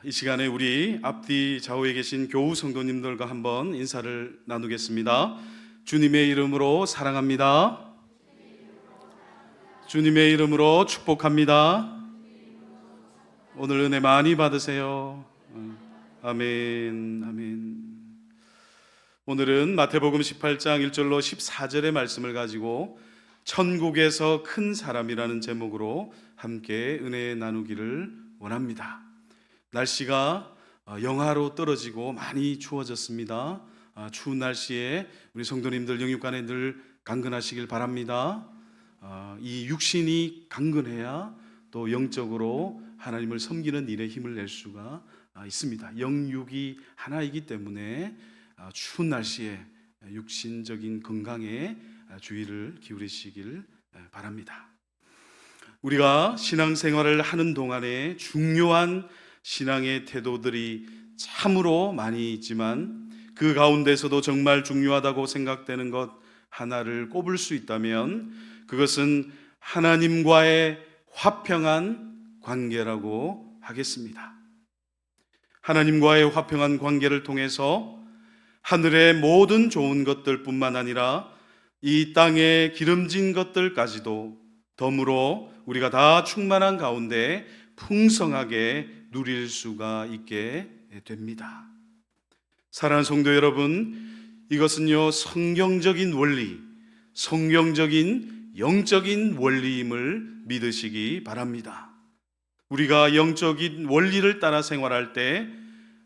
이 시간에 우리 앞뒤 좌우에 계신 교우 성도님들과 한번 인사를 나누겠습니다. 주님의 이름으로 사랑합니다. 주님의 이름으로 축복합니다. 오늘 은혜 많이 받으세요. 아멘, 아멘. 오늘은 마태복음 18장 1절로 14절의 말씀을 가지고 천국에서 큰 사람이라는 제목으로 함께 은혜 나누기를 원합니다. 날씨가 영하로 떨어지고 많이 추워졌습니다. 추운 날씨에 우리 성도님들 영육간에 늘 강건하시길 바랍니다. 이 육신이 강건해야 또 영적으로 하나님을 섬기는 일에 힘을 낼 수가 있습니다. 영육이 하나이기 때문에 추운 날씨에 육신적인 건강에 주의를 기울이시길 바랍니다. 우리가 신앙생활을 하는 동안에 중요한 신앙의 태도들이 참으로 많이 있지만 그 가운데서도 정말 중요하다고 생각되는 것 하나를 꼽을 수 있다면 그것은 하나님과의 화평한 관계라고 하겠습니다. 하나님과의 화평한 관계를 통해서 하늘의 모든 좋은 것들뿐만 아니라 이 땅의 기름진 것들까지도 덤으로 우리가 다 충만한 가운데 풍성하게 누릴 수가 있게 됩니다. 사랑하는 성도 여러분, 이것은요 성경적인 원리, 성경적인 영적인 원리임을 믿으시기 바랍니다. 우리가 영적인 원리를 따라 생활할 때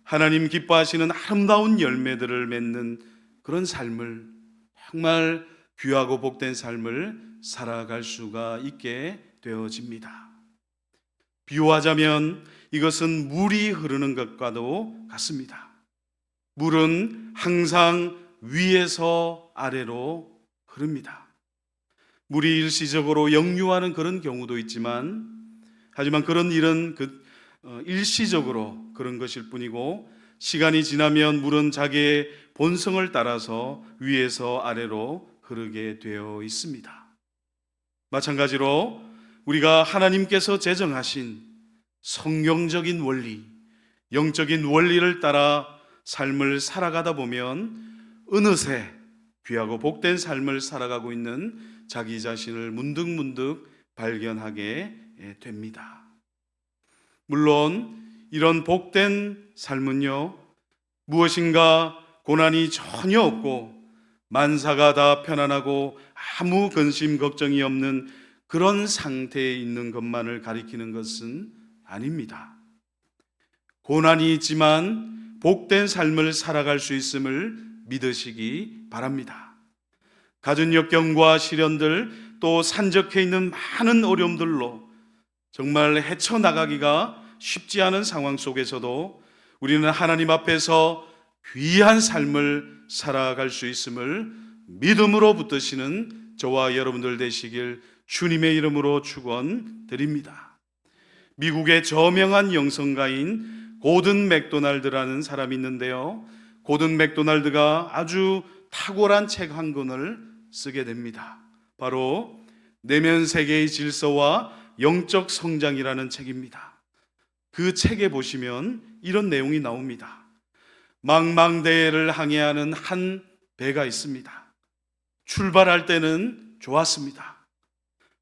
하나님 기뻐하시는 아름다운 열매들을 맺는 그런 삶을, 정말 귀하고 복된 삶을 살아갈 수가 있게 되어집니다. 비유하자면 이것은 물이 흐르는 것과도 같습니다. 물은 항상 위에서 아래로 흐릅니다. 물이 일시적으로 역류하는 그런 경우도 있지만, 하지만 그런 일은 일시적으로 그런 것일 뿐이고, 시간이 지나면 물은 자기의 본성을 따라서 위에서 아래로 흐르게 되어 있습니다. 마찬가지로 우리가 하나님께서 제정하신 성경적인 원리, 영적인 원리를 따라 삶을 살아가다 보면 어느새 귀하고 복된 삶을 살아가고 있는 자기 자신을 문득문득 발견하게 됩니다. 물론 이런 복된 삶은요, 무엇인가 고난이 전혀 없고 만사가 다 편안하고 아무 근심 걱정이 없는 그런 상태에 있는 것만을 가리키는 것은 아닙니다. 고난이 있지만 복된 삶을 살아갈 수 있음을 믿으시기 바랍니다. 갖은 역경과 시련들, 또 산적해 있는 많은 어려움들로 정말 헤쳐나가기가 쉽지 않은 상황 속에서도 우리는 하나님 앞에서 귀한 삶을 살아갈 수 있음을 믿음으로 붙드시는 저와 여러분들 되시길 주님의 이름으로 축원드립니다. 미국의 저명한 영성가인 고든 맥도날드라는 사람이 있는데요, 고든 맥도날드가 아주 탁월한 책 한 권을 쓰게 됩니다. 바로 내면 세계의 질서와 영적 성장이라는 책입니다. 그 책에 보시면 이런 내용이 나옵니다. 망망대해를 항해하는 한 배가 있습니다. 출발할 때는 좋았습니다.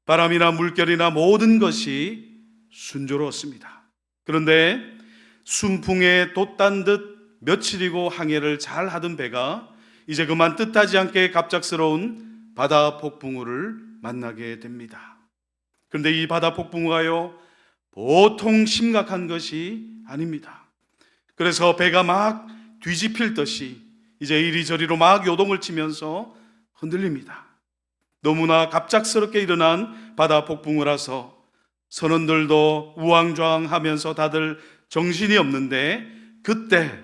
바람이나 물결이나 모든 것이 순조로웠습니다. 그런데 순풍에 돛단 듯 며칠이고 항해를 잘 하던 배가 이제 그만 뜻하지 않게 갑작스러운 바다 폭풍우를 만나게 됩니다. 그런데 이 바다 폭풍우가요, 보통 심각한 것이 아닙니다. 그래서 배가 막 뒤집힐 듯이 이제 이리저리로 막 요동을 치면서 흔들립니다. 너무나 갑작스럽게 일어난 바다 폭풍우라서 선원들도 우왕좌왕하면서 다들 정신이 없는데, 그때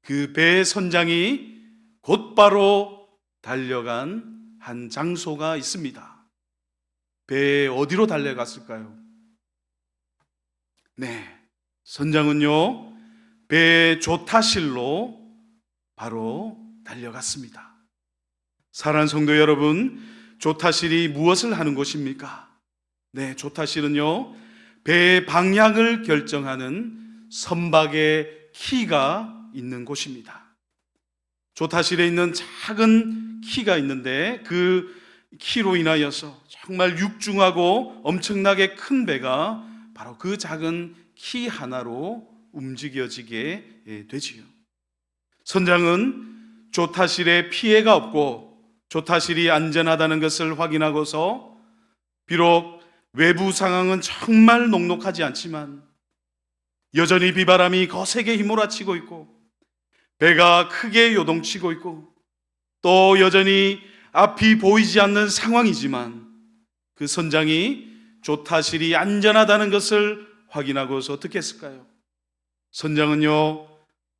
그 배의 선장이 곧바로 달려간 한 장소가 있습니다. 배에 어디로 달려갔을까요? 네, 선장은요 배의 조타실로 바로 달려갔습니다. 사랑하는 성도 여러분, 조타실이 무엇을 하는 곳입니까? 네, 조타실은요 배의 방향을 결정하는 선박의 키가 있는 곳입니다. 조타실에 있는 작은 키가 있는데 그 키로 인하여서 정말 육중하고 엄청나게 큰 배가 바로 그 작은 키 하나로 움직여지게 되지요. 선장은 조타실에 피해가 없고 조타실이 안전하다는 것을 확인하고서 비록 외부 상황은 정말 녹록하지 않지만 여전히 비바람이 거세게 휘몰아치고 있고 배가 크게 요동치고 있고 또 여전히 앞이 보이지 않는 상황이지만 그 선장이 조타실이 안전하다는 것을 확인하고서 어떻게 했을까요? 선장은요,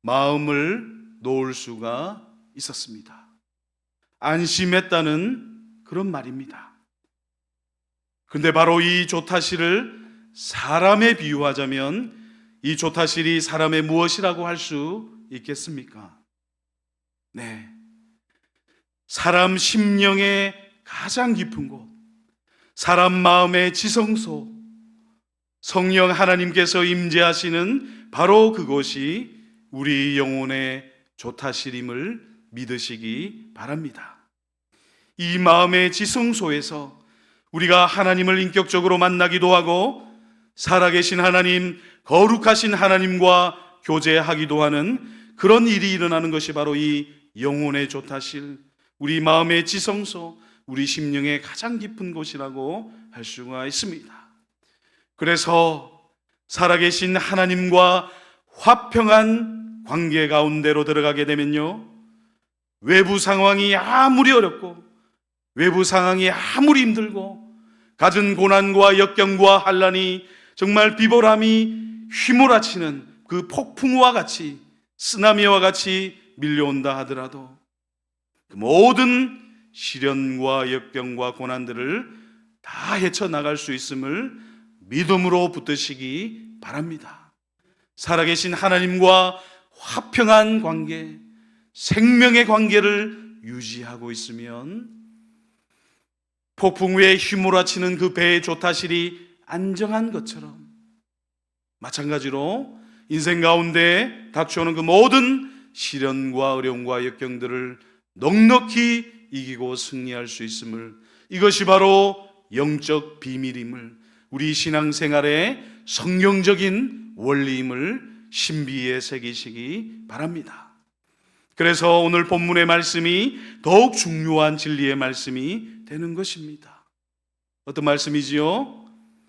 마음을 놓을 수가 있었습니다. 안심했다는 그런 말입니다. 근데 바로 이 조타실을 사람에 비유하자면 이 조타실이 사람의 무엇이라고 할 수 있겠습니까? 네, 사람 심령의 가장 깊은 곳, 사람 마음의 지성소, 성령 하나님께서 임재하시는 바로 그곳이 우리 영혼의 조타실임을 믿으시기 바랍니다. 이 마음의 지성소에서 우리가 하나님을 인격적으로 만나기도 하고 살아계신 하나님, 거룩하신 하나님과 교제하기도 하는 그런 일이 일어나는 것이 바로 이 영혼의 조타실, 우리 마음의 지성소, 우리 심령의 가장 깊은 곳이라고 할 수가 있습니다. 그래서 살아계신 하나님과 화평한 관계 가운데로 들어가게 되면요, 외부 상황이 아무리 어렵고 외부 상황이 아무리 힘들고 갖은 고난과 역경과 환난이 정말 비바람이 휘몰아치는 그 폭풍우와 같이 쓰나미와 같이 밀려온다 하더라도 그 모든 시련과 역경과 고난들을 다 헤쳐나갈 수 있음을 믿음으로 붙드시기 바랍니다. 살아계신 하나님과 화평한 관계, 생명의 관계를 유지하고 있으면 폭풍 위에 휘몰아치는 그 배의 조타실이 안정한 것처럼 마찬가지로 인생 가운데 닥쳐오는 그 모든 시련과 어려움과 역경들을 넉넉히 이기고 승리할 수 있음을, 이것이 바로 영적 비밀임을, 우리 신앙생활의 성경적인 원리임을 신비에 새기시기 바랍니다. 그래서 오늘 본문의 말씀이 더욱 중요한 진리의 말씀이 되는 것입니다. 어떤 말씀이지요?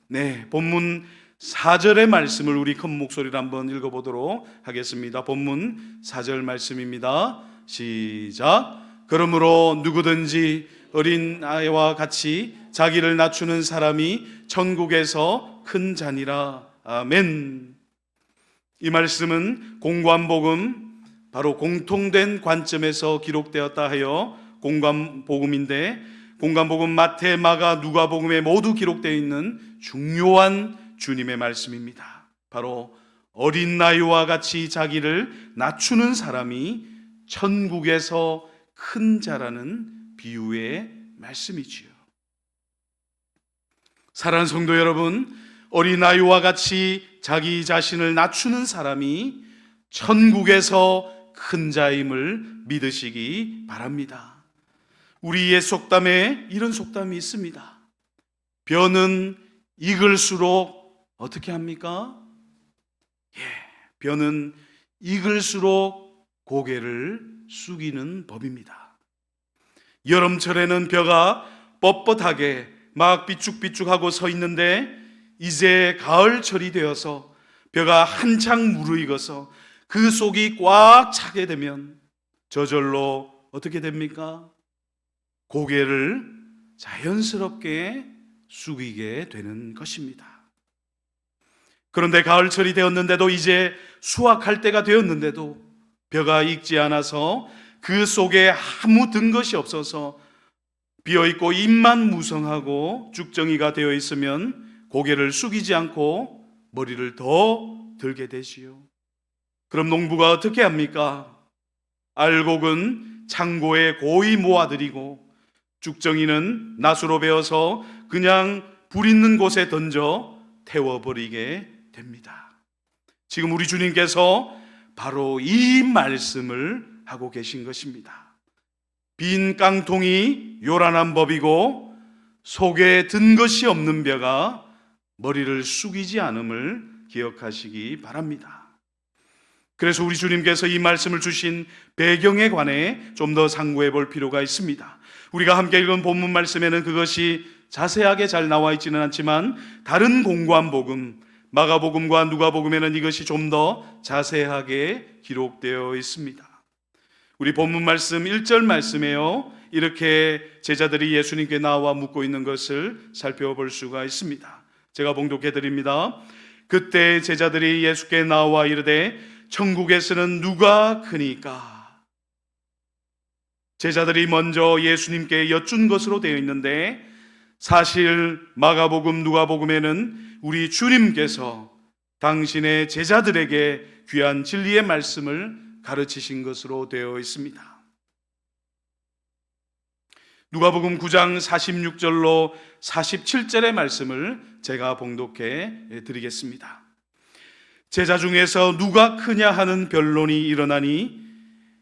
네, 본문 4절의 말씀을 우리 큰 목소리로 한번 읽어보도록 하겠습니다. 본문 4절 말씀입니다. 시작. 그러므로 누구든지 어린 아이와 같이 자기를 낮추는 사람이 천국에서 큰 자니라. 아멘. 이 말씀은 공관복음, 바로 공통된 관점에서 기록되었다 하여 공관복음인데, 공관복음 마태, 마가, 누가복음에 모두 기록되어 있는 중요한 주님의 말씀입니다. 바로 어린 나이와 같이 자기를 낮추는 사람이 천국에서 큰 자라는 비유의 말씀이지요. 사랑하는 성도 여러분, 어린 아이와 같이 자기 자신을 낮추는 사람이 천국에서 큰 자임을 믿으시기 바랍니다. 우리의 속담에 이런 속담이 있습니다. 벼는 익을수록 어떻게 합니까? 벼는 익을수록 고개를 숙이는 법입니다. 여름철에는 벼가 뻣뻣하게 막 삐쭉삐쭉하고 서 있는데 이제 가을철이 되어서 벼가 한창 무르익어서 그 속이 꽉 차게 되면 저절로 어떻게 됩니까? 고개를 자연스럽게 숙이게 되는 것입니다. 그런데 가을철이 되었는데도 이제 수확할 때가 되었는데도 벼가 익지 않아서 그 속에 아무 든 것이 없어서 비어있고 잎만 무성하고 쭉정이가 되어 있으면 고개를 숙이지 않고 머리를 더 들게 되지요. 그럼 농부가 어떻게 합니까? 알곡은 창고에 고이 모아들이고 쭉정이는 낫으로 베어서 그냥 불 있는 곳에 던져 태워버리게 됩니다. 지금 우리 주님께서 바로 이 말씀을 하고 계신 것입니다. 빈 깡통이 요란한 법이고 속에 든 것이 없는 벼가 머리를 숙이지 않음을 기억하시기 바랍니다. 그래서 우리 주님께서 이 말씀을 주신 배경에 관해 좀 더 상고해 볼 필요가 있습니다. 우리가 함께 읽은 본문 말씀에는 그것이 자세하게 잘 나와 있지는 않지만 다른 공고한 복음, 마가복음과 누가복음에는 이것이 좀 더 자세하게 기록되어 있습니다. 우리 본문 말씀 1절 말씀에요, 이렇게 제자들이 예수님께 나와 묻고 있는 것을 살펴볼 수가 있습니다. 제가 봉독해 드립니다. 그때 제자들이 예수께 나와 이르되 천국에서는 누가 크니까? 제자들이 먼저 예수님께 여쭌 것으로 되어 있는데, 사실 마가복음, 누가복음에는 우리 주님께서 당신의 제자들에게 귀한 진리의 말씀을 가르치신 것으로 되어 있습니다. 누가복음 9장 46절로 47절의 말씀을 제가 봉독해 드리겠습니다. 제자 중에서 누가 크냐 하는 변론이 일어나니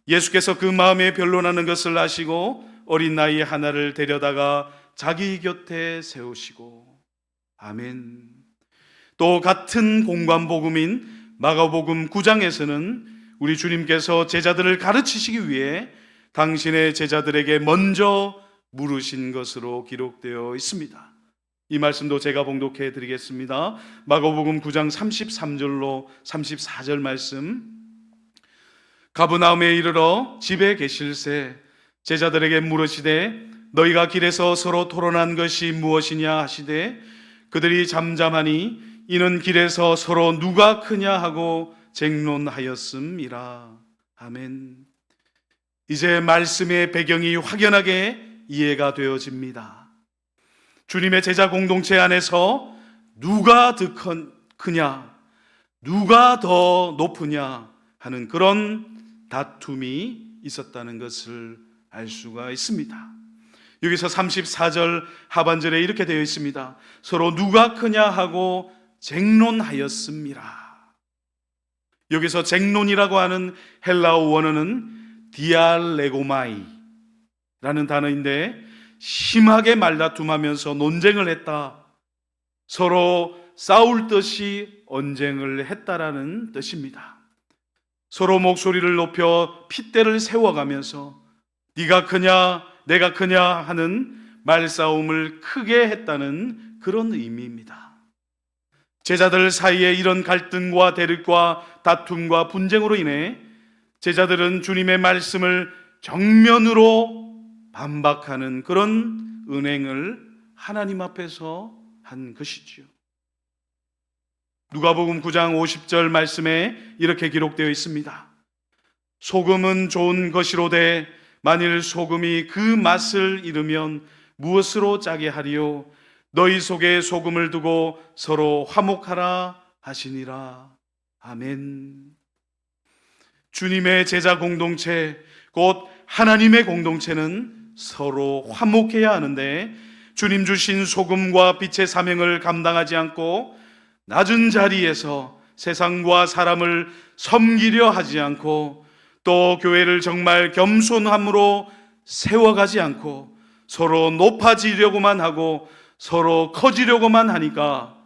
예수께서 그 마음에 변론하는 것을 아시고 어린 나이 하나를 데려다가 자기 곁에 세우시고. 아멘. 또 같은 공관복음인 마가복음 9장에서는 우리 주님께서 제자들을 가르치시기 위해 당신의 제자들에게 먼저 물으신 것으로 기록되어 있습니다. 이 말씀도 제가 봉독해 드리겠습니다. 마가복음 9장 33절로 34절 말씀. 가브나움에 이르러 집에 계실새 제자들에게 물으시되 너희가 길에서 서로 토론한 것이 무엇이냐 하시되 그들이 잠잠하니 이는 길에서 서로 누가 크냐 하고 쟁론하였음이라. 아멘. 이제 말씀의 배경이 확연하게 이해가 되어집니다. 주님의 제자 공동체 안에서 누가 더 크냐, 누가 더 높으냐 하는 그런 다툼이 있었다는 것을 알 수가 있습니다. 여기서 34절 하반절에 이렇게 되어 있습니다. 서로 누가 크냐 하고 쟁론하였습니다. 여기서 쟁론이라고 하는 헬라어 원어는 디알레고마이 라는 단어인데, 심하게 말다툼하면서 논쟁을 했다, 서로 싸울 듯이 언쟁을 했다라는 뜻입니다. 서로 목소리를 높여 핏대를 세워가면서 네가 크냐 내가 크냐 하는 말싸움을 크게 했다는 그런 의미입니다. 제자들 사이에 이런 갈등과 대립과 다툼과 분쟁으로 인해 제자들은 주님의 말씀을 정면으로 반박하는 그런 은행을 하나님 앞에서 한 것이지요. 누가복음 9장 50절 말씀에 이렇게 기록되어 있습니다. 소금은 좋은 것이로되 만일 소금이 그 맛을 잃으면 무엇으로 짜게 하리요? 너희 속에 소금을 두고 서로 화목하라 하시니라. 아멘. 주님의 제자 공동체, 곧 하나님의 공동체는 서로 화목해야 하는데, 주님 주신 소금과 빛의 사명을 감당하지 않고 낮은 자리에서 세상과 사람을 섬기려 하지 않고 또 교회를 정말 겸손함으로 세워가지 않고 서로 높아지려고만 하고 서로 커지려고만 하니까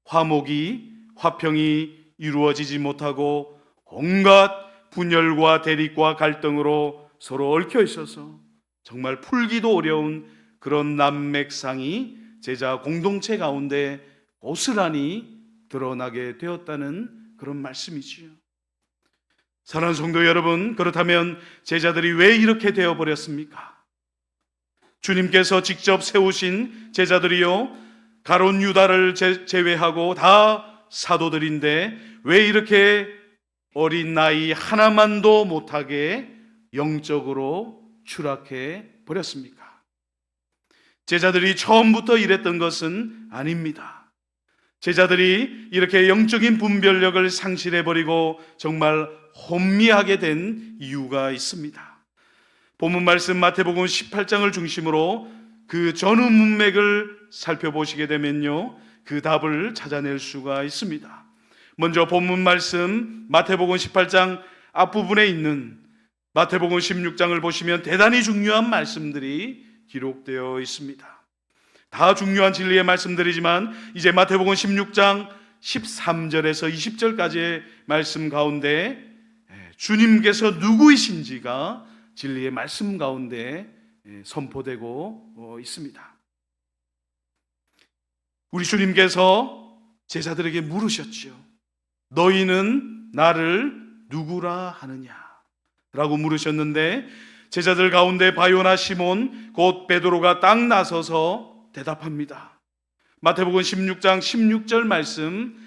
화평이 이루어지지 못하고 온갖 분열과 대립과 갈등으로 서로 얽혀 있어서 정말 풀기도 어려운 그런 난맥상이 제자 공동체 가운데 고스란히 드러나게 되었다는 그런 말씀이지요. 사랑하는 성도 여러분, 그렇다면 제자들이 왜 이렇게 되어버렸습니까? 주님께서 직접 세우신 제자들이요, 가룟 유다를 제외하고 다 사도들인데 왜 이렇게 어린 나이 하나만도 못하게 영적으로 추락해 버렸습니까? 제자들이 처음부터 이랬던 것은 아닙니다. 제자들이 이렇게 영적인 분별력을 상실해버리고 정말 혼미하게 된 이유가 있습니다. 본문 말씀 마태복음 18장을 중심으로 그 전후 문맥을 살펴보시게 되면요, 그 답을 찾아낼 수가 있습니다. 먼저 본문 말씀 마태복음 18장 앞부분에 있는 마태복음 16장을 보시면 대단히 중요한 말씀들이 기록되어 있습니다. 다 중요한 진리의 말씀들이지만 이제 마태복음 16장 13절에서 20절까지의 말씀 가운데 주님께서 누구이신지가 진리의 말씀 가운데 선포되고 있습니다. 우리 주님께서 제자들에게 물으셨지요. 너희는 나를 누구라 하느냐? 라고 물으셨는데 제자들 가운데 바요나 시몬 곧 베드로가 딱 나서서 대답합니다. 마태복음 16장 16절 말씀,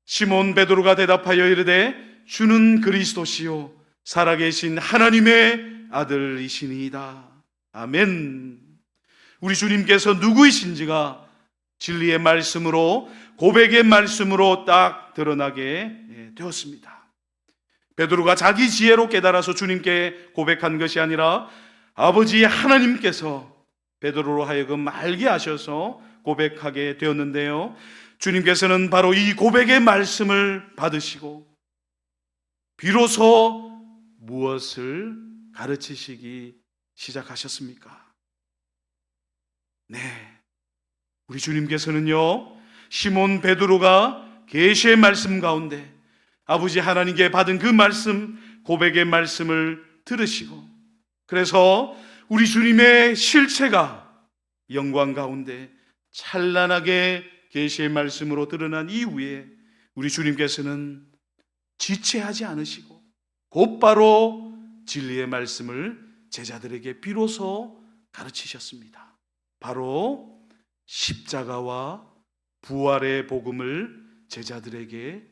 시몬 베드로가 대답하여 이르되 주는 그리스도시요 살아계신 하나님의 아들이시니이다. 아멘. 우리 주님께서 누구이신지가 진리의 말씀으로, 고백의 말씀으로 딱 드러나게 되었습니다. 베드로가 자기 지혜로 깨달아서 주님께 고백한 것이 아니라 아버지 하나님께서 베드로로 하여금 알게 하셔서 고백하게 되었는데요, 주님께서는 바로 이 고백의 말씀을 받으시고 비로소 무엇을 가르치시기 시작하셨습니까? 네, 우리 주님께서는요, 시몬 베드로가 계시의 말씀 가운데 아버지 하나님께 받은 그 말씀, 고백의 말씀을 들으시고, 그래서 우리 주님의 실체가 영광 가운데 찬란하게 계시의 말씀으로 드러난 이후에 우리 주님께서는 지체하지 않으시고 곧바로 진리의 말씀을 제자들에게 비로소 가르치셨습니다. 바로 십자가와 부활의 복음을 제자들에게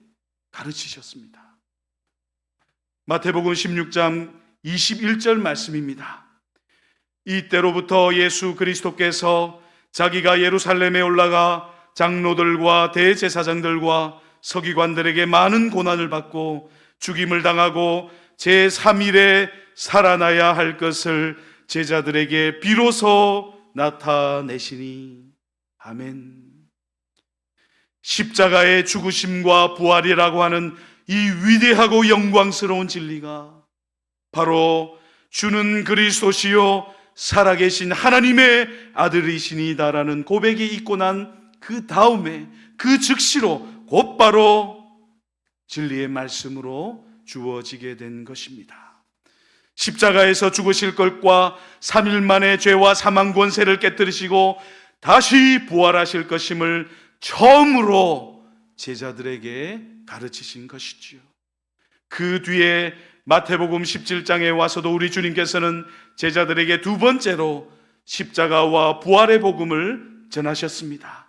가르치셨습니다. 마태복음 16장 21절 말씀입니다. 이때로부터 예수 그리스도께서 자기가 예루살렘에 올라가 장로들과 대제사장들과 서기관들에게 많은 고난을 받고 죽임을 당하고 제3일에 살아나야 할 것을 제자들에게 비로소 나타내시니. 아멘. 십자가의 죽으심과 부활이라고 하는 이 위대하고 영광스러운 진리가 바로 주는 그리스도시요 살아계신 하나님의 아들이시니다라는 고백이 있고 난 그 다음에 그 즉시로 곧바로 진리의 말씀으로 주어지게 된 것입니다. 십자가에서 죽으실 것과 3일 만에 죄와 사망 권세를 깨뜨리시고 다시 부활하실 것임을 처음으로 제자들에게 가르치신 것이지요. 그 뒤에 마태복음 17장에 와서도 우리 주님께서는 제자들에게 두 번째로 십자가와 부활의 복음을 전하셨습니다.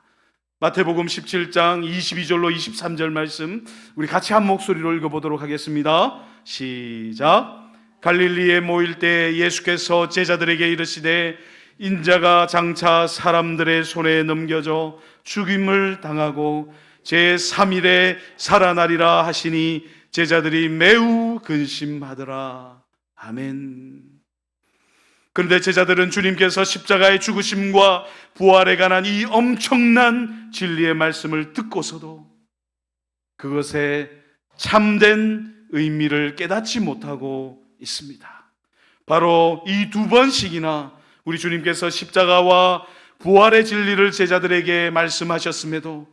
마태복음 17장 22절로 23절 말씀 우리 같이 한 목소리로 읽어보도록 하겠습니다. 시작. 갈릴리에 모일 때 예수께서 제자들에게 이르시되 인자가 장차 사람들의 손에 넘겨져 죽임을 당하고 제3일에 살아나리라 하시니 제자들이 매우 근심하더라. 아멘. 그런데 제자들은 주님께서 십자가의 죽으심과 부활에 관한 이 엄청난 진리의 말씀을 듣고서도 그것의 참된 의미를 깨닫지 못하고 있습니다. 바로 이 두 번씩이나 우리 주님께서 십자가와 부활의 진리를 제자들에게 말씀하셨음에도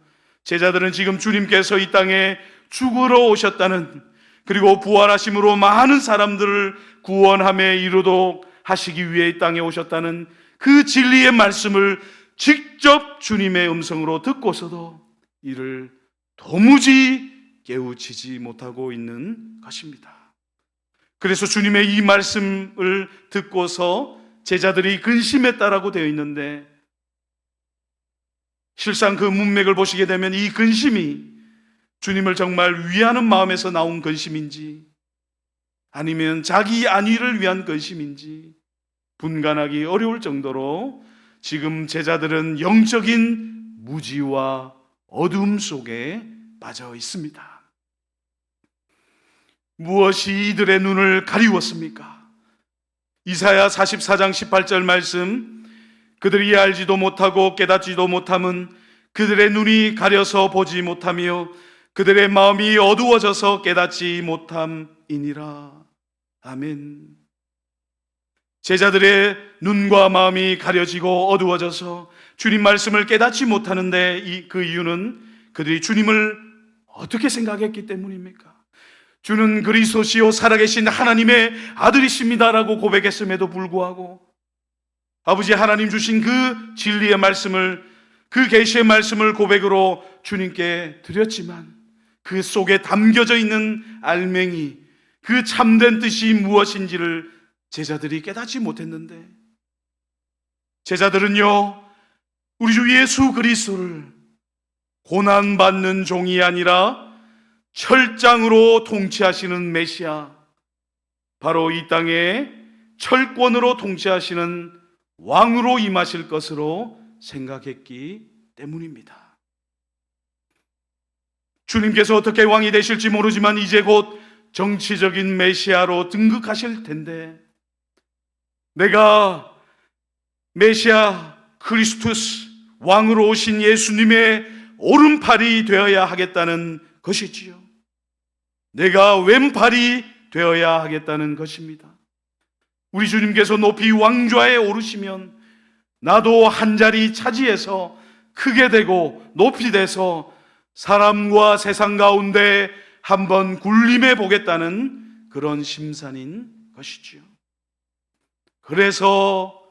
제자들은 지금 주님께서 이 땅에 죽으러 오셨다는, 그리고 부활하심으로 많은 사람들을 구원함에 이르도록 하시기 위해 이 땅에 오셨다는 그 진리의 말씀을 직접 주님의 음성으로 듣고서도 이를 도무지 깨우치지 못하고 있는 것입니다. 그래서 주님의 이 말씀을 듣고서 제자들이 근심했다라고 되어 있는데, 실상 그 문맥을 보시게 되면 이 근심이 주님을 정말 위하는 마음에서 나온 근심인지 아니면 자기 안위를 위한 근심인지 분간하기 어려울 정도로 지금 제자들은 영적인 무지와 어둠 속에 빠져 있습니다. 무엇이 이들의 눈을 가리웠습니까? 이사야 44장 18절 말씀, 그들이 알지도 못하고 깨닫지도 못함은 그들의 눈이 가려서 보지 못하며 그들의 마음이 어두워져서 깨닫지 못함이니라. 아멘. 제자들의 눈과 마음이 가려지고 어두워져서 주님 말씀을 깨닫지 못하는데 그 이유는 그들이 주님을 어떻게 생각했기 때문입니까? 주는 그리스도시요 살아계신 하나님의 아들이십니다라고 고백했음에도 불구하고 아버지 하나님 주신 그 진리의 말씀을, 그 계시의 말씀을 고백으로 주님께 드렸지만 그 속에 담겨져 있는 알맹이, 그 참된 뜻이 무엇인지를 제자들이 깨닫지 못했는데, 제자들은요 우리 주 예수 그리스도를 고난받는 종이 아니라 철장으로 통치하시는 메시아, 바로 이 땅에 철권으로 통치하시는 왕으로 임하실 것으로 생각했기 때문입니다. 주님께서 어떻게 왕이 되실지 모르지만 이제 곧 정치적인 메시아로 등극하실 텐데, 내가 메시아 크리스투스 왕으로 오신 예수님의 오른팔이 되어야 하겠다는 것이지요. 내가 왼팔이 되어야 하겠다는 것입니다. 우리 주님께서 높이 왕좌에 오르시면 나도 한 자리 차지해서 크게 되고 높이 돼서 사람과 세상 가운데 한번 군림해 보겠다는 그런 심산인 것이지요. 그래서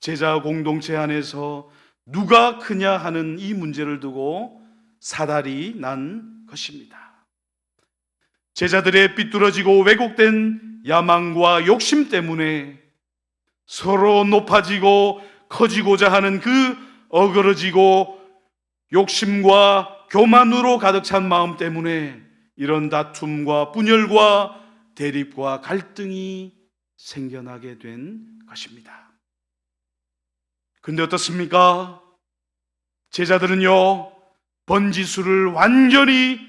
제자 공동체 안에서 누가 크냐 하는 이 문제를 두고 사달이 난 것입니다. 제자들의 삐뚤어지고 왜곡된 야망과 욕심 때문에 서로 높아지고 커지고자 하는 그 어그러지고 욕심과 교만으로 가득 찬 마음 때문에 이런 다툼과 분열과 대립과 갈등이 생겨나게 된 것입니다. 근데 어떻습니까? 제자들은요 번지수를 완전히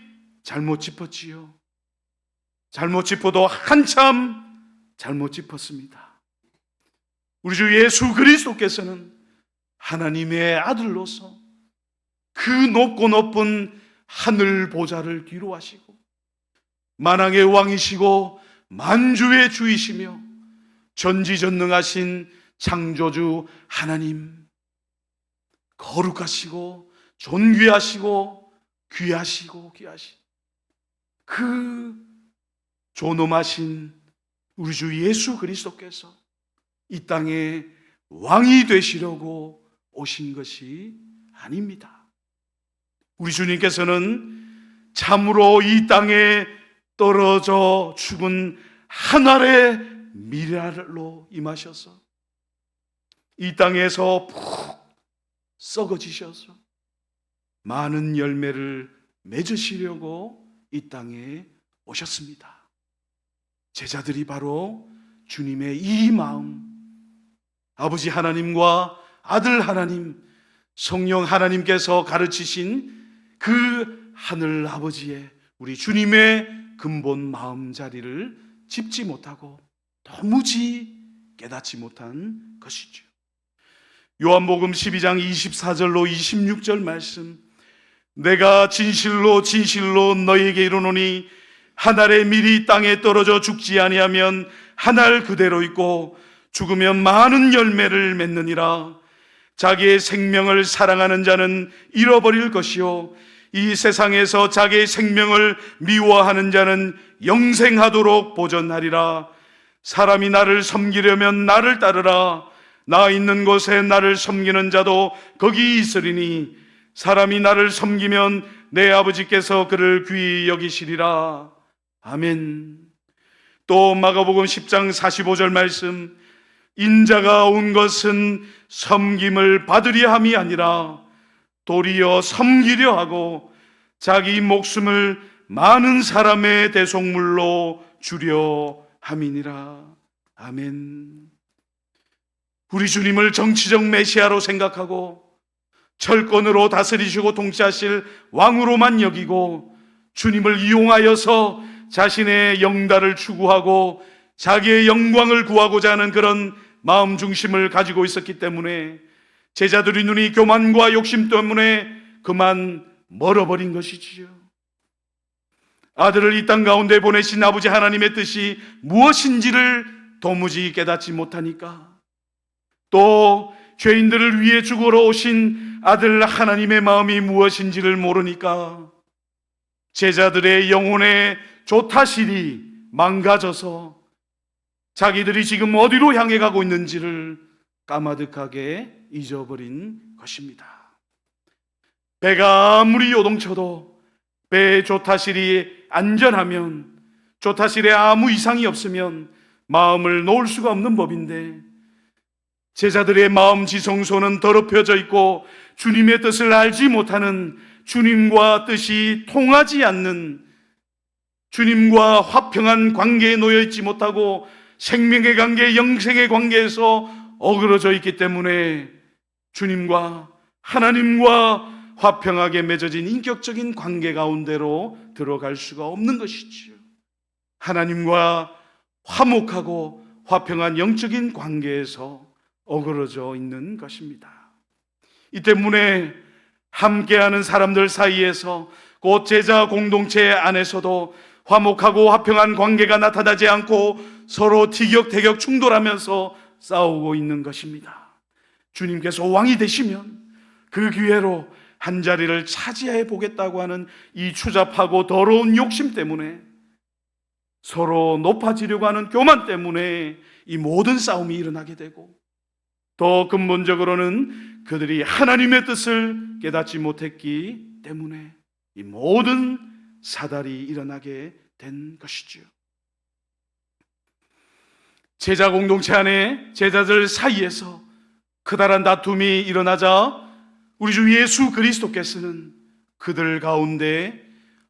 잘못 짚었지요. 잘못 짚어도 한참 잘못 짚었습니다. 우리 주 예수 그리스도께서는 하나님의 아들로서 그 높고 높은 하늘 보좌를 뒤로 하시고 만왕의 왕이시고 만주의 주이시며 전지전능하신 창조주 하나님, 거룩하시고 존귀하시고 귀하시고 귀하신 그 존엄하신 우리 주 예수 그리스도께서 이 땅에 왕이 되시려고 오신 것이 아닙니다. 우리 주님께서는 참으로 이 땅에 떨어져 죽은 한 알의 미랄로 임하셔서 이 땅에서 푹 썩어지셔서 많은 열매를 맺으시려고 이 땅에 오셨습니다. 제자들이 바로 주님의 이 마음, 아버지 하나님과 아들 하나님, 성령 하나님께서 가르치신 그 하늘 아버지의 우리 주님의 근본 마음자리를 짚지 못하고 도무지 깨닫지 못한 것이죠. 요한복음 12장 24절로 26절 말씀, 내가 진실로 진실로 너희에게 이르노니 한 알의 밀이 땅에 떨어져 죽지 아니하면 한 알 그대로 있고 죽으면 많은 열매를 맺느니라. 자기의 생명을 사랑하는 자는 잃어버릴 것이요 이 세상에서 자기의 생명을 미워하는 자는 영생하도록 보전하리라. 사람이 나를 섬기려면 나를 따르라. 나 있는 곳에 나를 섬기는 자도 거기 있으리니 사람이 나를 섬기면 내 아버지께서 그를 귀히 여기시리라. 아멘. 또 마가복음 10장 45절 말씀, 인자가 온 것은 섬김을 받으려 함이 아니라 도리어 섬기려 하고 자기 목숨을 많은 사람의 대속물로 주려 함이니라. 아멘. 우리 주님을 정치적 메시아로 생각하고 철권으로 다스리시고 통치하실 왕으로만 여기고 주님을 이용하여서 자신의 영달을 추구하고 자기의 영광을 구하고자 하는 그런 마음 중심을 가지고 있었기 때문에 제자들의 눈이 교만과 욕심 때문에 그만 멀어버린 것이지요. 아들을 이 땅 가운데 보내신 아버지 하나님의 뜻이 무엇인지를 도무지 깨닫지 못하니까, 또 죄인들을 위해 죽으러 오신 아들 하나님의 마음이 무엇인지를 모르니까 제자들의 영혼의 조타실이 망가져서 자기들이 지금 어디로 향해 가고 있는지를 까마득하게 잊어버린 것입니다. 배가 아무리 요동쳐도 배의 조타실이 안전하면, 조타실에 아무 이상이 없으면 마음을 놓을 수가 없는 법인데, 제자들의 마음 지성소는 더럽혀져 있고 주님의 뜻을 알지 못하는, 주님과 뜻이 통하지 않는, 주님과 화평한 관계에 놓여 있지 못하고 생명의 관계, 영생의 관계에서 어그러져 있기 때문에 주님과 하나님과 화평하게 맺어진 인격적인 관계 가운데로 들어갈 수가 없는 것이지요. 하나님과 화목하고 화평한 영적인 관계에서 어그러져 있는 것입니다. 이 때문에 함께하는 사람들 사이에서, 곧 제자 공동체 안에서도 화목하고 화평한 관계가 나타나지 않고 서로 티격태격 충돌하면서 싸우고 있는 것입니다. 주님께서 왕이 되시면 그 기회로 한 자리를 차지해 보겠다고 하는 이 추잡하고 더러운 욕심 때문에, 서로 높아지려고 하는 교만 때문에 이 모든 싸움이 일어나게 되고, 더 근본적으로는 그들이 하나님의 뜻을 깨닫지 못했기 때문에 이 모든 사달이 일어나게 된 것이죠. 제자 공동체 안에, 제자들 사이에서 커다란 다툼이 일어나자 우리 주 예수 그리스도께서는 그들 가운데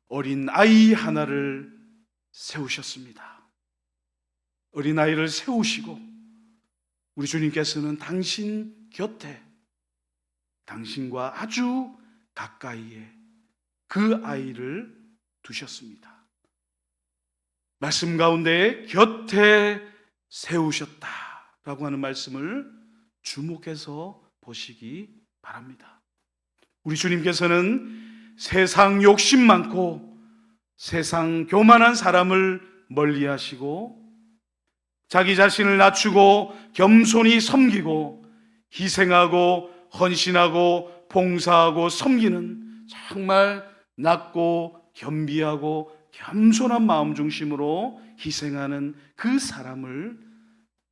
어린 아이 하나를 세우셨습니다. 어린 아이를 세우시고 우리 주님께서는 당신 곁에, 당신과 아주 가까이에 그 아이를 두셨습니다. 말씀 가운데 곁에 세우셨다라고 하는 말씀을 주목해서 보시기 바랍니다. 우리 주님께서는 세상 욕심 많고 세상 교만한 사람을 멀리하시고, 자기 자신을 낮추고 겸손히 섬기고 희생하고 헌신하고 봉사하고 섬기는 정말 낮고 겸비하고 겸손한 마음 중심으로 희생하는 그 사람을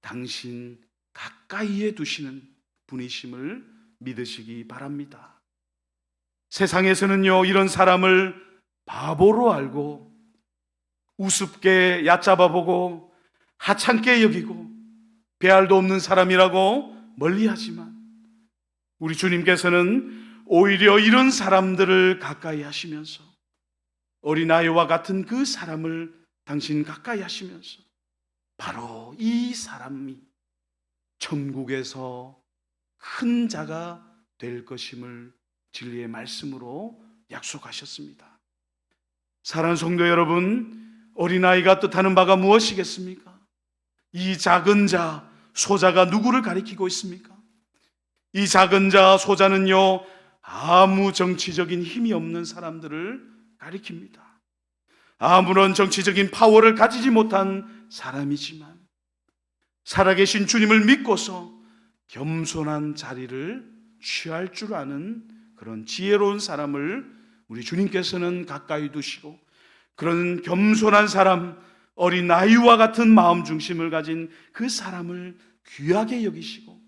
당신 가까이에 두시는 분이심을 믿으시기 바랍니다. 세상에서는요, 이런 사람을 바보로 알고 우습게 얕잡아보고 하찮게 여기고 배알도 없는 사람이라고 멀리하지만, 우리 주님께서는 오히려 이런 사람들을 가까이 하시면서, 어린아이와 같은 그 사람을 당신 가까이 하시면서 바로 이 사람이 천국에서 큰 자가 될 것임을 진리의 말씀으로 약속하셨습니다. 사랑하는 성도 여러분, 어린아이가 뜻하는 바가 무엇이겠습니까? 이 작은 자, 소자가 누구를 가리키고 있습니까? 이 작은 자, 소자는요, 아무 정치적인 힘이 없는 사람들을 가리킵니다. 아무런 정치적인 파워를 가지지 못한 사람이지만 살아계신 주님을 믿고서 겸손한 자리를 취할 줄 아는 그런 지혜로운 사람을 우리 주님께서는 가까이 두시고, 그런 겸손한 사람, 어린 아이와 같은 마음 중심을 가진 그 사람을 귀하게 여기시고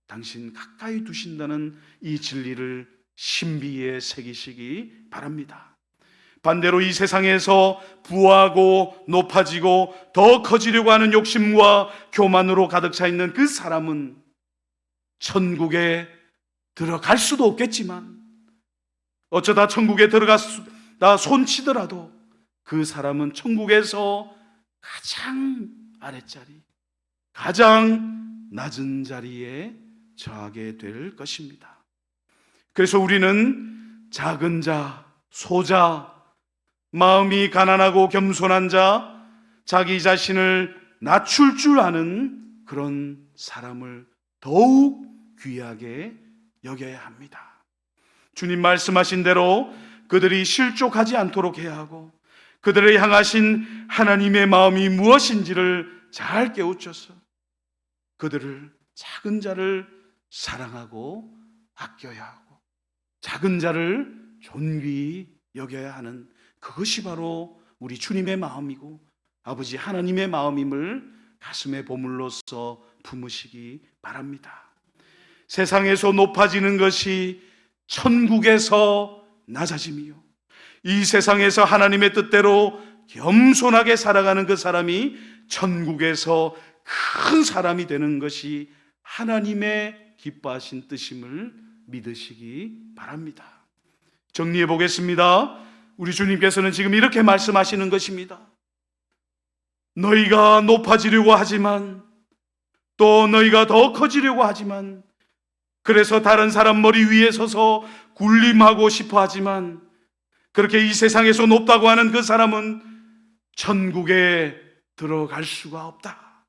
당신 가까이 두신다는 이 진리를 신비에 새기시기 바랍니다. 반대로 이 세상에서 부하고 높아지고 더 커지려고 하는 욕심과 교만으로 가득 차 있는 그 사람은 천국에 들어갈 수도 없겠지만, 어쩌다 천국에 들어갔다 손치더라도 그 사람은 천국에서 가장 아랫자리, 가장 낮은 자리에 처하게 될 것입니다. 그래서 우리는 작은 자, 소자, 마음이 가난하고 겸손한 자, 자기 자신을 낮출 줄 아는 그런 사람을 더욱 귀하게 여겨야 합니다. 주님 말씀하신 대로 그들이 실족하지 않도록 해야 하고, 그들을 향하신 하나님의 마음이 무엇인지를 잘 깨우쳐서 그들을, 작은 자를 사랑하고 아껴야 하고 작은 자를 존귀히 여겨야 하는, 그것이 바로 우리 주님의 마음이고 아버지 하나님의 마음임을 가슴에 보물로써 품으시기 바랍니다. 세상에서 높아지는 것이 천국에서 낮아짐이요, 이 세상에서 하나님의 뜻대로 겸손하게 살아가는 그 사람이 천국에서 큰 사람이 되는 것이 하나님의 기뻐하신 뜻임을 믿으시기 바랍니다. 정리해 보겠습니다. 우리 주님께서는 지금 이렇게 말씀하시는 것입니다. 너희가 높아지려고 하지만, 또 너희가 더 커지려고 하지만, 그래서 다른 사람 머리 위에 서서 군림하고 싶어 하지만, 그렇게 이 세상에서 높다고 하는 그 사람은 천국에 들어갈 수가 없다.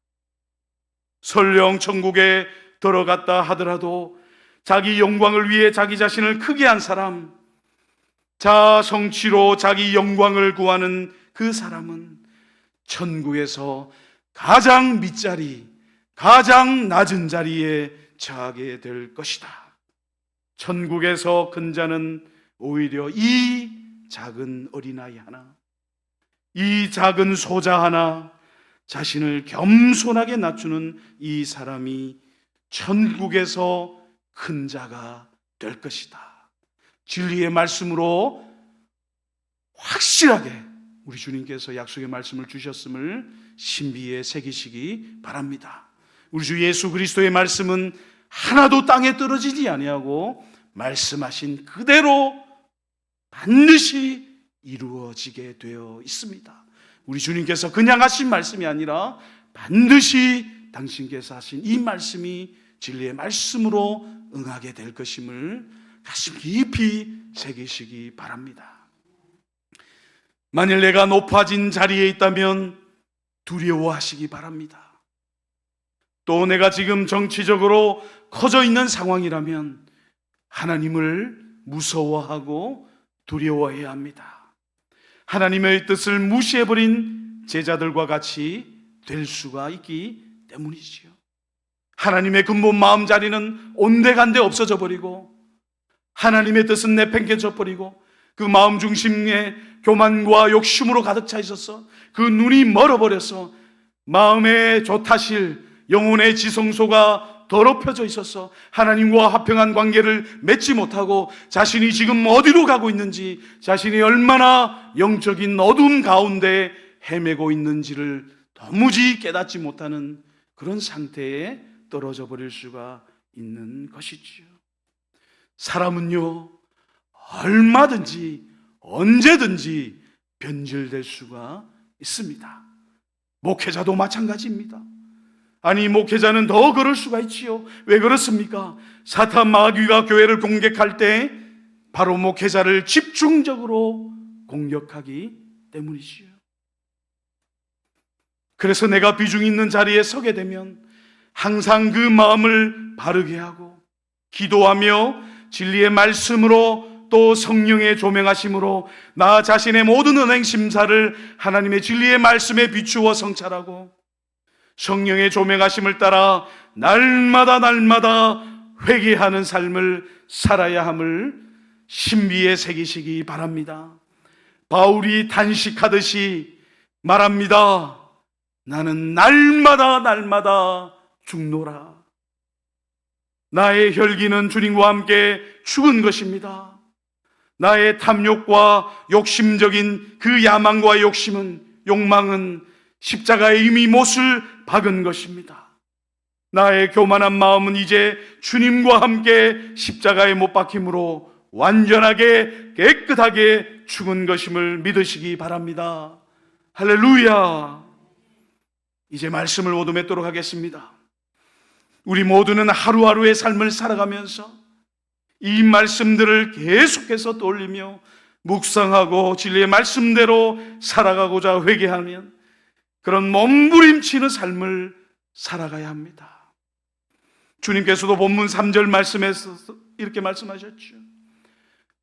설령 천국에 들어갔다 하더라도 자기 영광을 위해 자기 자신을 크게 한 사람, 자아 성취로 자기 영광을 구하는 그 사람은 천국에서 가장 밑자리, 가장 낮은 자리에 처하게 될 것이다. 천국에서 큰 자는 오히려 이 작은 어린아이 하나, 이 작은 소자 하나, 자신을 겸손하게 낮추는 이 사람이 천국에서 큰 자가 될 것이다. 진리의 말씀으로 확실하게 우리 주님께서 약속의 말씀을 주셨음을 신비에 새기시기 바랍니다. 우리 주 예수 그리스도의 말씀은 하나도 땅에 떨어지지 아니하고 말씀하신 그대로 반드시 이루어지게 되어 있습니다. 우리 주님께서 그냥 하신 말씀이 아니라 반드시 당신께서 하신 이 말씀이 진리의 말씀으로 응하게 될 것임을 가슴 깊이 새기시기 바랍니다. 만일 내가 높아진 자리에 있다면 두려워하시기 바랍니다. 또 내가 지금 정치적으로 커져 있는 상황이라면 하나님을 무서워하고 두려워해야 합니다. 하나님의 뜻을 무시해버린 제자들과 같이 될 수가 있기 때문이지요. 하나님의 근본 마음자리는 온데간데 없어져 버리고 하나님의 뜻은 내팽개쳐 버리고 그 마음 중심에 교만과 욕심으로 가득 차 있어서 그 눈이 멀어버려서 마음의 조타실, 영혼의 지성소가 더럽혀져 있어서 하나님과 화평한 관계를 맺지 못하고 자신이 지금 어디로 가고 있는지, 자신이 얼마나 영적인 어둠 가운데 헤매고 있는지를 도무지 깨닫지 못하는 그런 상태에 떨어져 버릴 수가 있는 것이지요. 사람은요, 얼마든지 언제든지 변질될 수가 있습니다. 목회자도 마찬가지입니다. 아니, 목회자는 더 그럴 수가 있지요. 왜 그렇습니까? 사탄 마귀가 교회를 공격할 때 바로 목회자를 집중적으로 공격하기 때문이지요. 그래서 내가 비중 있는 자리에 서게 되면 항상 그 마음을 바르게 하고 기도하며 진리의 말씀으로 또 성령의 조명하심으로 나 자신의 모든 은행 심사를 하나님의 진리의 말씀에 비추어 성찰하고 성령의 조명하심을 따라 날마다 회개하는 삶을 살아야 함을 신비에 새기시기 바랍니다. 바울이 단식하듯이 말합니다. 나는 날마다 죽노라. 나의 혈기는 주님과 함께 죽은 것입니다. 나의 탐욕과 욕심적인 그 야망과 욕망은 십자가에 이미 못을 박은 것입니다. 나의 교만한 마음은 이제 주님과 함께 십자가에 못 박힘으로 완전하게 깨끗하게 죽은 것임을 믿으시기 바랍니다. 할렐루야. 이제 말씀을 모두 맺도록 하겠습니다. 우리 모두는 하루하루의 삶을 살아가면서 이 말씀들을 계속해서 떠올리며 묵상하고 진리의 말씀대로 살아가고자 회개하면 그런 몸부림치는 삶을 살아가야 합니다. 주님께서도 본문 3절 말씀에서 이렇게 말씀하셨죠.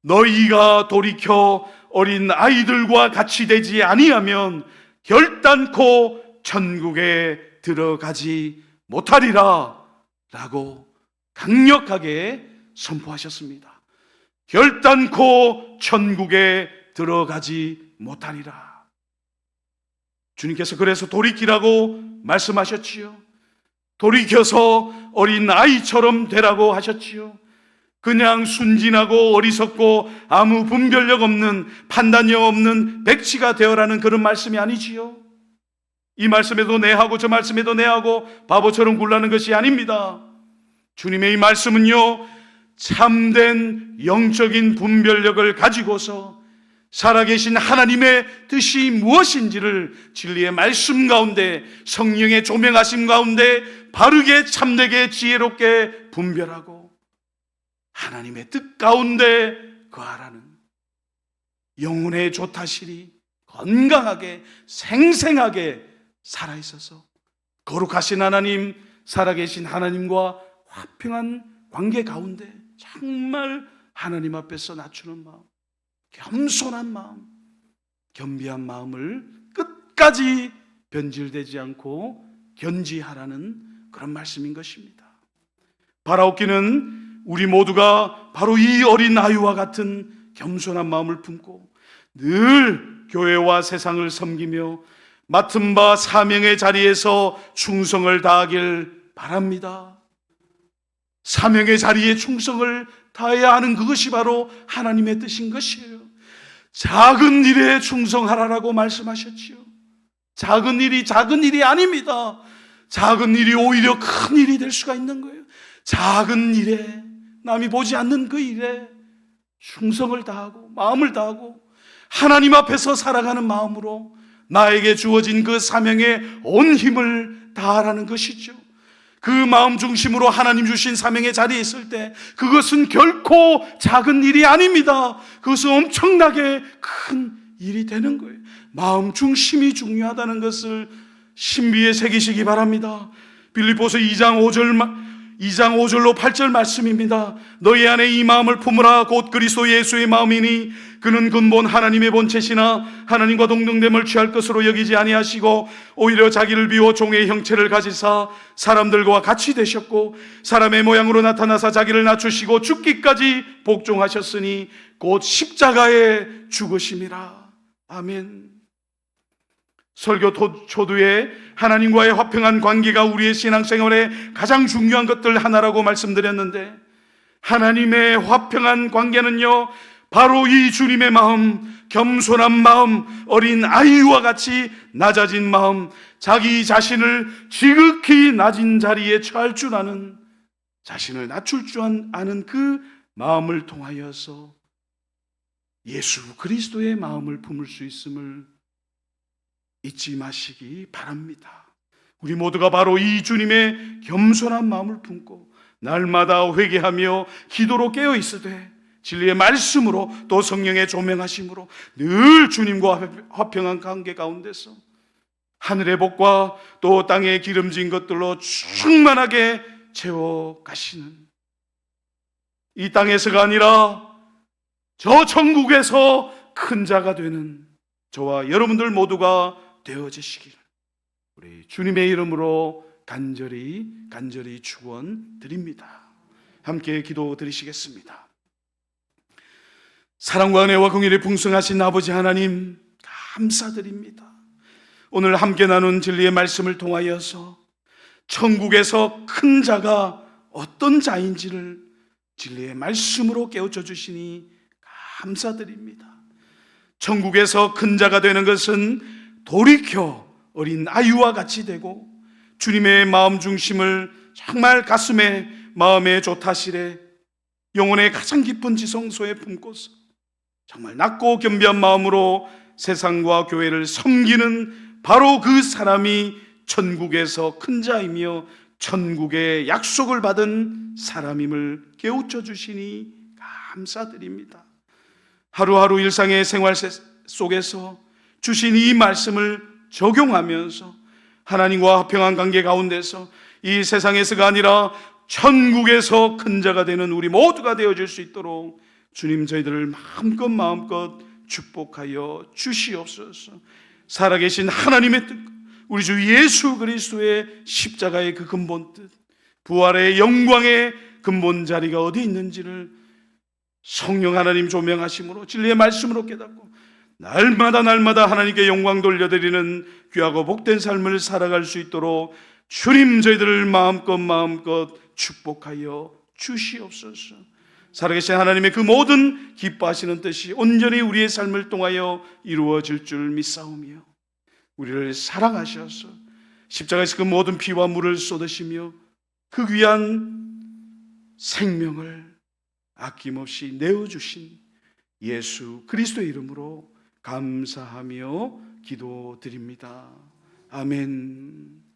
너희가 돌이켜 어린 아이들과 같이 되지 아니하면 결단코 천국에 들어가지 못하리라 라고 강력하게 선포하셨습니다. 결단코 천국에 들어가지 못하리라. 주님께서 그래서 돌이키라고 말씀하셨지요. 돌이켜서 어린 아이처럼 되라고 하셨지요. 그냥 순진하고 어리석고 아무 분별력 없는, 판단력 없는 백치가 되어라는 그런 말씀이 아니지요. 이 말씀에도 내하고 저 말씀에도 내하고 바보처럼 굴라는 것이 아닙니다. 주님의 이 말씀은요, 참된 영적인 분별력을 가지고서 살아계신 하나님의 뜻이 무엇인지를 진리의 말씀 가운데, 성령의 조명하심 가운데 바르게 참되게 지혜롭게 분별하고 하나님의 뜻 가운데 거하라는, 영혼의 조타실이 건강하게 생생하게 살아있어서 거룩하신 하나님, 살아계신 하나님과 화평한 관계 가운데 정말 하나님 앞에서 낮추는 마음, 겸손한 마음, 겸비한 마음을 끝까지 변질되지 않고 견지하라는 그런 말씀인 것입니다. 바라옵기는 우리 모두가 바로 이 어린 아이와 같은 겸손한 마음을 품고 늘 교회와 세상을 섬기며 맡은 바 사명의 자리에서 충성을 다하길 바랍니다. 사명의 자리에 충성을 다해야 하는 그것이 바로 하나님의 뜻인 것이에요. 작은 일에 충성하라라고 말씀하셨지요. 작은 일이 아닙니다. 작은 일이 오히려 큰 일이 될 수가 있는 거예요. 작은 일에, 남이 보지 않는 그 일에 충성을 다하고 마음을 다하고 하나님 앞에서 살아가는 마음으로 나에게 주어진 그 사명에 온 힘을 다하라는 것이죠. 그 마음 중심으로 하나님 주신 사명의 자리에 있을 때 그것은 결코 작은 일이 아닙니다. 그것은 엄청나게 큰 일이 되는 거예요. 마음 중심이 중요하다는 것을 신비에 새기시기 바랍니다. 빌립보서 2장 5절로 8절 말씀입니다. 너희 안에 이 마음을 품으라. 곧 그리스도 예수의 마음이니 그는 근본 하나님의 본체시나 하나님과 동등됨을 취할 것으로 여기지 아니하시고 오히려 자기를 비워 종의 형체를 가지사 사람들과 같이 되셨고 사람의 모양으로 나타나사 자기를 낮추시고 죽기까지 복종하셨으니 곧 십자가에 죽으심이라. 아멘. 설교 초두에 하나님과의 화평한 관계가 우리의 신앙생활의 가장 중요한 것들 하나라고 말씀드렸는데, 하나님의 화평한 관계는요, 바로 이 주님의 마음, 겸손한 마음, 어린 아이와 같이 낮아진 마음, 자기 자신을 지극히 낮은 자리에 처할 줄 아는, 자신을 낮출 줄 아는 그 마음을 통하여서 예수 그리스도의 마음을 품을 수 있음을 잊지 마시기 바랍니다. 우리 모두가 바로 이 주님의 겸손한 마음을 품고 날마다 회개하며 기도로 깨어 있으되 진리의 말씀으로 또 성령의 조명하심으로 늘 주님과 화평한 관계 가운데서 하늘의 복과 또 땅의 기름진 것들로 충만하게 채워가시는, 이 땅에서가 아니라 저 천국에서 큰 자가 되는 저와 여러분들 모두가 되어지시길 우리 주님의 이름으로 간절히 축원드립니다. 함께 기도 드리시겠습니다. 사랑과 은혜와 긍휼이 풍성하신 아버지 하나님, 감사드립니다. 오늘 함께 나눈 진리의 말씀을 통하여서 천국에서 큰 자가 어떤 자인지를 진리의 말씀으로 깨우쳐 주시니 감사드립니다. 천국에서 큰 자가 되는 것은 돌이켜 어린 아이와 같이 되고 주님의 마음 중심을 정말 가슴에, 마음의 조타실에, 영혼의 가장 깊은 지성소에 품고서 정말 낮고 겸비한 마음으로 세상과 교회를 섬기는 바로 그 사람이 천국에서 큰 자이며 천국의 약속을 받은 사람임을 깨우쳐 주시니 감사드립니다. 하루하루 일상의 생활 속에서 주신 이 말씀을 적용하면서 하나님과 화평한 관계 가운데서 이 세상에서가 아니라 천국에서 큰 자가 되는 우리 모두가 되어질 수 있도록 주님, 저희들을 마음껏 축복하여 주시옵소서. 살아계신 하나님의 뜻, 우리 주 예수 그리스도의 십자가의 그 근본 뜻, 부활의 영광의 근본 자리가 어디 있는지를 성령 하나님 조명하심으로 진리의 말씀으로 깨닫고 날마다 하나님께 영광 돌려드리는 귀하고 복된 삶을 살아갈 수 있도록 주님 저희들을 마음껏 축복하여 주시옵소서. 살아계신 하나님의 그 모든 기뻐하시는 뜻이 온전히 우리의 삶을 통하여 이루어질 줄 믿사오며 우리를 사랑하셔서 십자가에서 그 모든 피와 물을 쏟으시며 그 귀한 생명을 아낌없이 내어주신 예수 그리스도의 이름으로 감사하며 기도드립니다. 아멘.